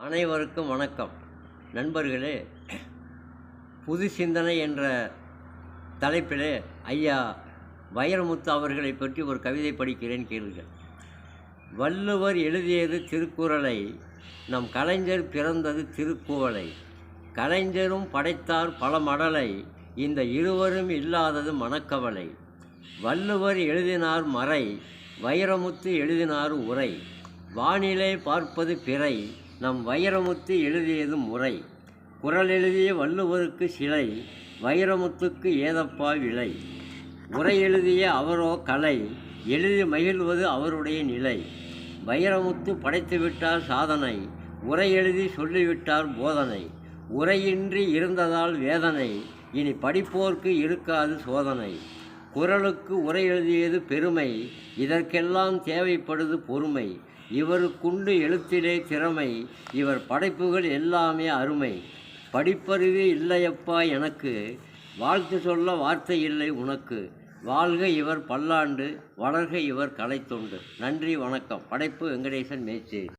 அனைவருக்கும் வணக்கம். நண்பர்களே, புது சிந்தனை என்ற தலைப்பிலே ஐயா வைரமுத்து அவர்களை பற்றி ஒரு கவிதை படிக்கிறேன், கேளுங்கள். வள்ளுவர் எழுதியது திருக்குறளை, நம் கலைஞர் பிறந்தது திருக்குவளை. கலைஞரும் படைத்தார் பல மடலை, இந்த இருவரும் இல்லாதது மனக்கவலை. வள்ளுவர் எழுதினார் மறை, வைரமுத்து எழுதினார் உரை. வானிலை பார்ப்பது பிறை, நம் வைரமுத்து எழுதியது முறை. குறள் எழுதிய வள்ளுவருக்கு சிலை, வைரமுத்துக்கு ஏதப்பா விலை. உரை எழுதிய அவரோ கலை, எழுதி மகிழ்வது அவருடைய நிலை. வைரமுத்து படைத்துவிட்டார் சாதனை, உரை எழுதி சொல்லிவிட்டார் போதனை. உரையின்றி இருந்ததால் வேதனை, இனி படிப்போர்க்கு இருக்காது சோதனை. குறளுக்கு உரை எழுதியது பெருமை, இதற்கெல்லாம் தேவைப்படுது பொறுமை. இவருக்குண்டு எழுத்திலே திறமை, இவர் படைப்புகள் எல்லாமே அருமை. படிப்பறிவு இல்லையப்பா எனக்கு, வாழ்த்து சொல்ல வார்த்தை இல்லை உனக்கு. வாழ்க இவர் பல்லாண்டு, வளர்க இவர் கலைத்தொண்டு. நன்றி, வணக்கம். படைப்பு வெங்கடேசன் மேச்சேரி.